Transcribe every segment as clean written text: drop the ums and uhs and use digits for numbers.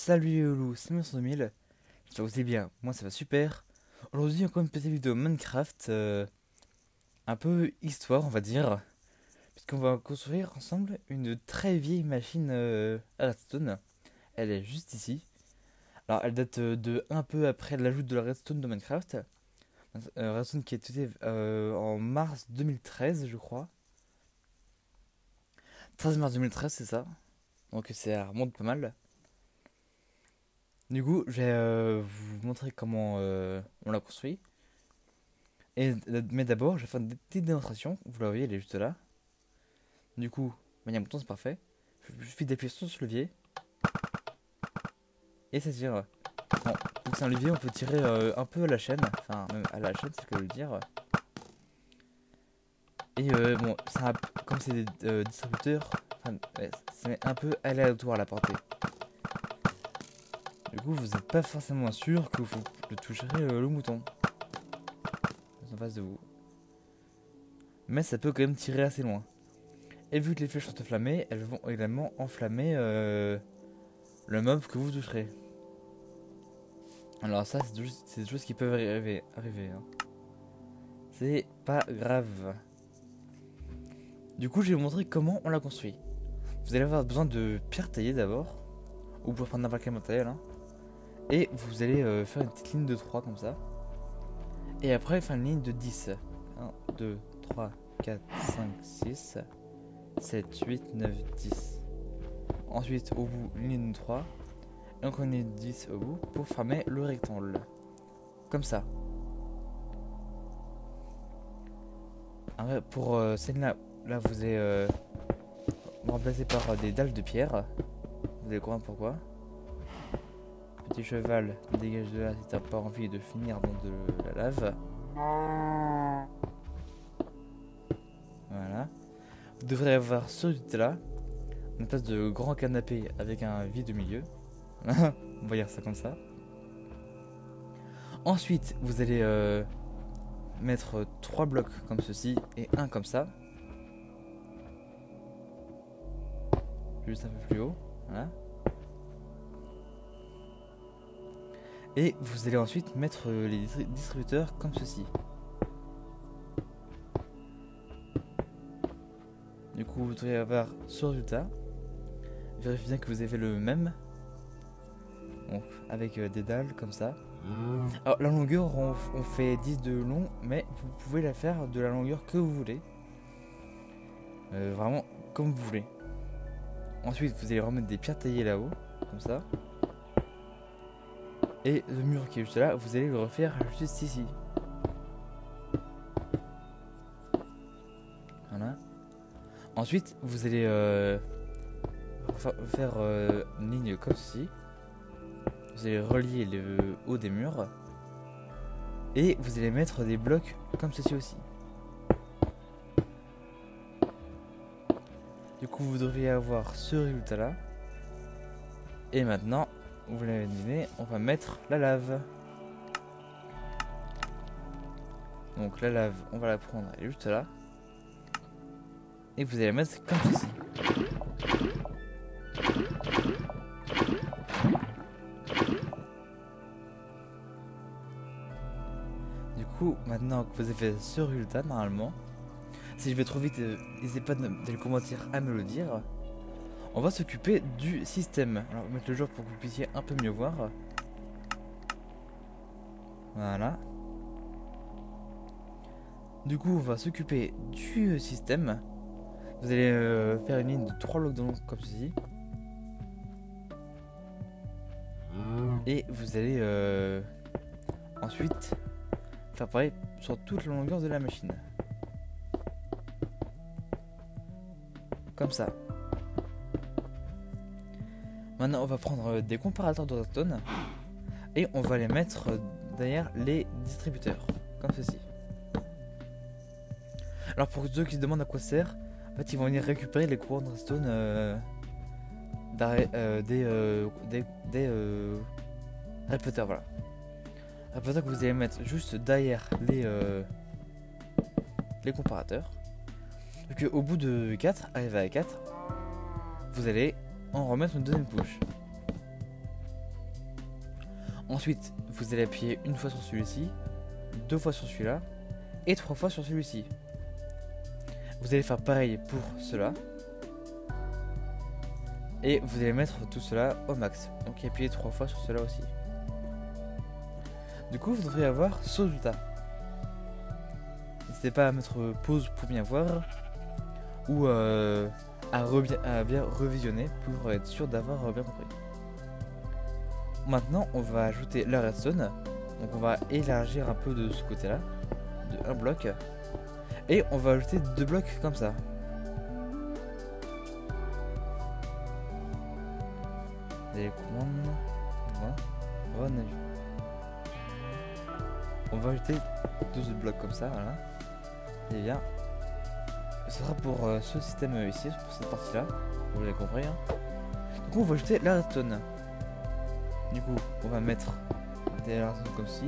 Salut les loulous, c'est Monsieur 2000. J'espère que vous allez bien, moi ça va super. Aujourd'hui encore une petite vidéo Minecraft, un peu histoire on va dire. Puisqu'on va construire ensemble une très vieille machine à redstone. Elle est juste ici. Alors elle date de un peu après l'ajout de la redstone de Minecraft. Redstone qui a été en mars 2013 je crois. 13 mars 2013 c'est ça. Donc ça remonte pas mal. Du coup, je vais vous montrer comment on l'a construit. Mais d'abord, je vais faire une petite démonstration. Vous la voyez, elle est juste là. Du coup, il y a un bouton, c'est parfait. Je suffit d'appuyer sur ce levier. Et ça tire. Bon, vu que c'est un levier, on peut tirer un peu à la chaîne. Enfin, même à la chaîne, c'est ce que je veux dire. Et bon, comme c'est des distributeurs, enfin, ouais, c'est un peu aléatoire à la portée. Du coup, vous n'êtes pas forcément sûr que vous le toucherez le mouton en face de vous. Mais ça peut quand même tirer assez loin. Et vu que les flèches sont enflammées, elles vont également enflammer le mob que vous toucherez. Alors ça, c'est des choses qui peuvent arriver hein. C'est pas grave. Du coup, je vais vous montrer comment on l'a construit. Vous allez avoir besoin de pierres taillées d'abord. Ou vous pouvez prendre n'importe quel matériel hein. Et vous allez faire une petite ligne de 3 comme ça. Et après, faire une ligne de 10. 1, 2, 3, 4, 5, 6, 7, 8, 9, 10. Ensuite, au bout, une ligne de 3. Et encore une ligne de 10 au bout pour former le rectangle. Comme ça. Après, pour celle-là, vous allez remplacer par des dalles de pierre. Vous allez comprendre pourquoi. Petit cheval, dégage de là si t'as pas envie de finir dans de la lave. Voilà. Vous devrez avoir ce là une place de grand canapé avec un vide au milieu. On va dire ça comme ça. Ensuite, vous allez mettre 3 blocs comme ceci et un comme ça. Juste un peu plus haut. Voilà. Et vous allez ensuite mettre les distributeurs comme ceci. Du coup, vous devriez avoir ce résultat. Vérifiez bien que vous avez le même. Donc, avec des dalles comme ça. Alors, la longueur, on fait 10 de long, mais vous pouvez la faire de la longueur que vous voulez. Vraiment, comme vous voulez. Ensuite, vous allez remettre des pierres taillées là-haut, comme ça. Et le mur qui est juste là, vous allez le refaire juste ici. Voilà. Ensuite, vous allez faire une ligne comme ceci. Vous allez relier le haut des murs. Et vous allez mettre des blocs comme ceci aussi. Du coup, vous devriez avoir ce résultat là. Et maintenant, vous l'avez deviné, on va mettre la lave. Donc la lave, on va la prendre, elle est juste là. Et vous allez la mettre comme ceci. Du coup, maintenant que vous avez fait ce résultat, normalement, si je vais trop vite, n'hésitez pas dans les commentaires à me le dire. On va s'occuper du système. Alors, on va mettre le jour pour que vous puissiez un peu mieux voir. Voilà. Du coup, on va s'occuper du système. Vous allez faire une ligne de 3 blocs de long comme ceci. Et vous allez ensuite faire pareil sur toute la longueur de la machine. Comme ça. Maintenant, on va prendre des comparateurs de redstone et on va les mettre derrière les distributeurs, comme ceci. Alors, pour ceux qui se demandent à quoi ça sert, en fait, ils vont venir récupérer les courants de redstone des répéteurs, voilà. Répéteurs que vous allez mettre juste derrière les comparateurs. Donc, au bout de 4, arrivé à 4, vous allez en remettre une deuxième couche. Ensuite, vous allez appuyer une fois sur celui-ci, 2 fois sur celui-là et 3 fois sur celui-ci. Vous allez faire pareil pour cela. Et vous allez mettre tout cela au max. Donc appuyez 3 fois sur cela aussi. Du coup, vous devrez avoir ce résultat. N'hésitez pas à mettre pause pour bien voir. Ou à bien revisionner pour être sûr d'avoir bien compris. Maintenant, on va ajouter la redstone. Donc on va élargir un peu de ce côté-là, de un bloc. Et on va ajouter 2 blocs comme ça. Les commandes. Voilà. On va ajouter 12 blocs comme ça, voilà. Et bien, ce sera pour ce système ici, pour cette partie-là. Vous l'avez compris. Hein. Du coup, on va ajouter la redstone. Du coup, on va mettre des redstone comme ci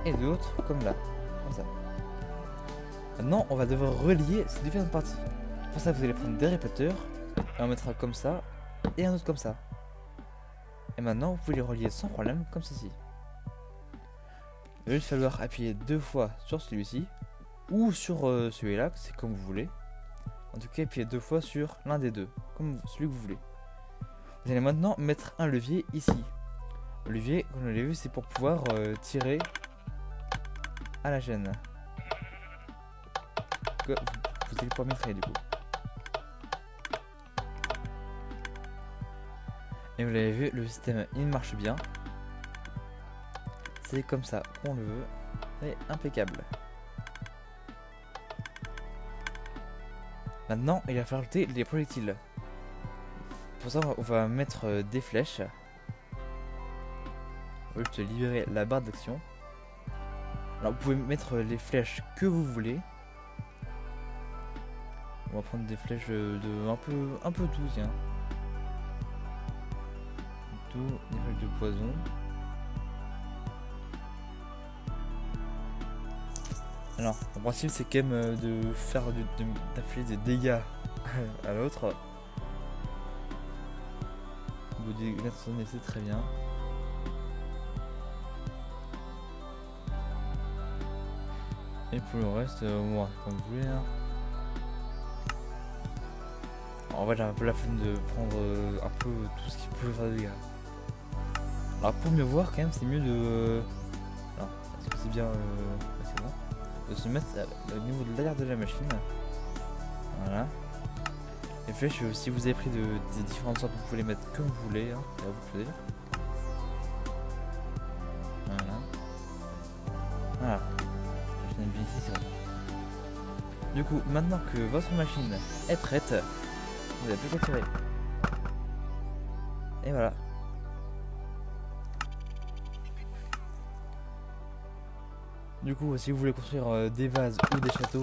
et d'autres comme là, comme ça. Maintenant, on va devoir relier ces différentes parties. Pour ça, vous allez prendre des répéteurs et on mettra comme ça et un autre comme ça. Et maintenant, vous pouvez les relier sans problème comme ceci. Il va falloir appuyer 2 fois sur celui-ci ou sur celui-là, c'est comme vous voulez. En tout cas, appuyez 2 fois sur l'un des deux, comme celui que vous voulez. Vous allez maintenant mettre un levier ici. Le levier, comme on l'a vu, c'est pour pouvoir tirer à la chaîne. Vous allez pouvoir mettre du coup. Et vous l'avez vu, le système il marche bien. C'est comme ça qu'on le veut. C'est impeccable. Maintenant, il va falloir ajouter les projectiles. Pour ça, on va mettre des flèches. On va juste libérer la barre d'action. Alors, vous pouvez mettre les flèches que vous voulez. On va prendre des flèches de un peu tout, tiens. Tout, des flèches de poison. Alors, en principe, c'est quand même de faire d'infliger des dégâts à l'autre. Vous dégâts, c'est très bien. Et pour le reste, moi, comme vous voulez. Hein. En vrai, j'ai un peu la flemme de prendre un peu tout ce qui peut faire des dégâts. Alors, pour mieux voir, quand même, c'est mieux de. Alors, est-ce que c'est bien. C'est bon. De se mettre au niveau de l'arrière de la machine. Voilà. Les flèches, si vous avez pris des différentes sortes, vous pouvez les mettre comme vous voulez. Hein, à vous de choisir. Voilà. Voilà. La machine est bien ici, c'est bon. Du coup, maintenant que votre machine est prête, vous n'avez plus qu'à tirer. Et voilà. Du coup, si vous voulez construire des vases ou des châteaux,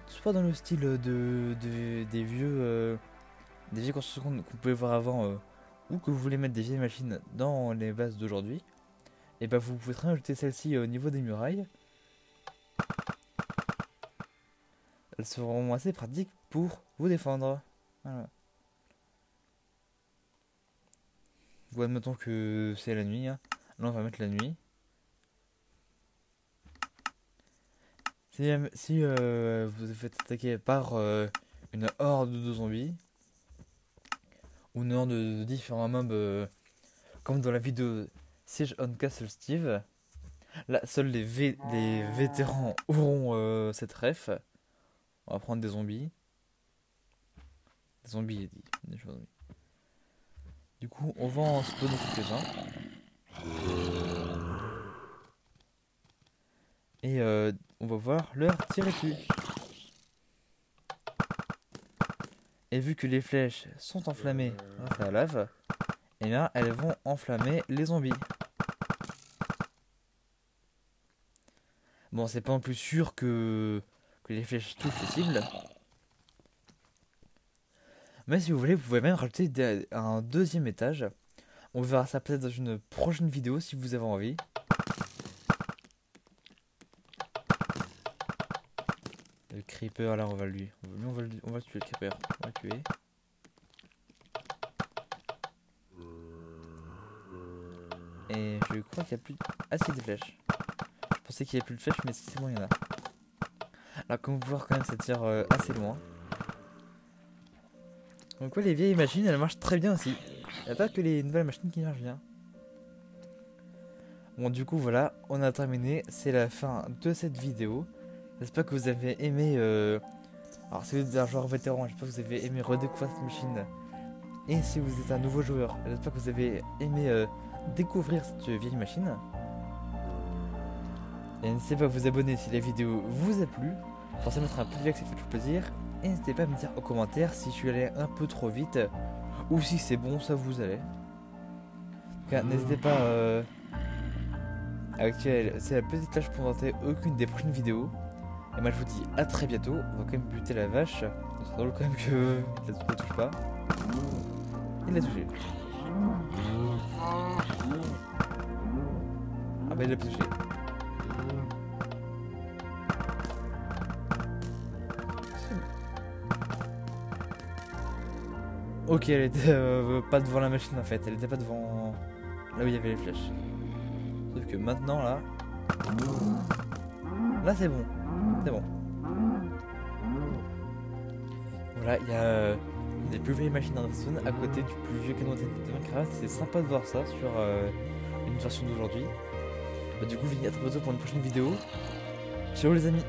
soit dans le style des vieux constructions qu'on pouvait voir avant, ou que vous voulez mettre des vieilles machines dans les vases d'aujourd'hui, et bah vous pouvez très bien ajouter celle-ci au niveau des murailles. Elles seront assez pratiques pour vous défendre. Voilà. Vous admettons que c'est la nuit. Hein. Là, on va mettre la nuit. Si vous vous faites attaquer par une horde de zombies ou une horde de différents mobs comme dans la vidéo Siege on Castle Steve, là seuls les vétérans auront cette ref. On va prendre des zombies. Des zombies, des zombies. Du coup, on va en spawner quelques-uns. Et on va voir leur tirer dessus. Et vu que les flèches sont enflammées grâce à la lave, et bien elles vont enflammer les zombies. Bon, c'est pas non plus sûr que les flèches touchent les cibles. Mais si vous voulez, vous pouvez même rajouter un deuxième étage. On verra ça peut-être dans une prochaine vidéo si vous avez envie. Le creeper, là, on va le tuer le creeper. On va le tuer. Et je crois qu'il y a plus... Ah si, des flèches. Je pensais qu'il y avait plus de flèches, mais c'est bon, il y en a. Alors comme vous pouvez voir quand même ça tire assez loin. Donc ouais, les vieilles machines elles marchent très bien aussi. Il n'y a pas que les nouvelles machines qui marchent bien. Bon du coup voilà, on a terminé. C'est la fin de cette vidéo. J'espère que vous avez aimé... Alors si vous êtes un joueur vétéran, j'espère que vous avez aimé redécouvrir cette machine. Et si vous êtes un nouveau joueur, j'espère que vous avez aimé découvrir cette vieille machine. Et n'hésitez pas à vous abonner si la vidéo vous a plu. Pensez à mettre un petit like si ça fait toujours plaisir. Et n'hésitez pas à me dire en commentaire si je suis allé un peu trop vite ou si c'est bon, ça vous allait. N'hésitez pas à activer la petite cloche pour ne rater aucune des prochaines vidéos. Et moi je vous dis à très bientôt. On va quand même buter la vache. C'est drôle quand même que la touche pas. Il l'a touché. Ah bah il l'a touché. Ok, elle était pas devant la machine en fait, elle était pas devant là où il y avait les flèches. Sauf que maintenant là c'est bon, c'est bon. Voilà, il y a des plus vieilles machines dans Redstone à côté du plus vieux canon de Minecraft. C'est sympa de voir ça sur une version d'aujourd'hui. Bah, du coup, venez à très bientôt pour une prochaine vidéo. Ciao les amis.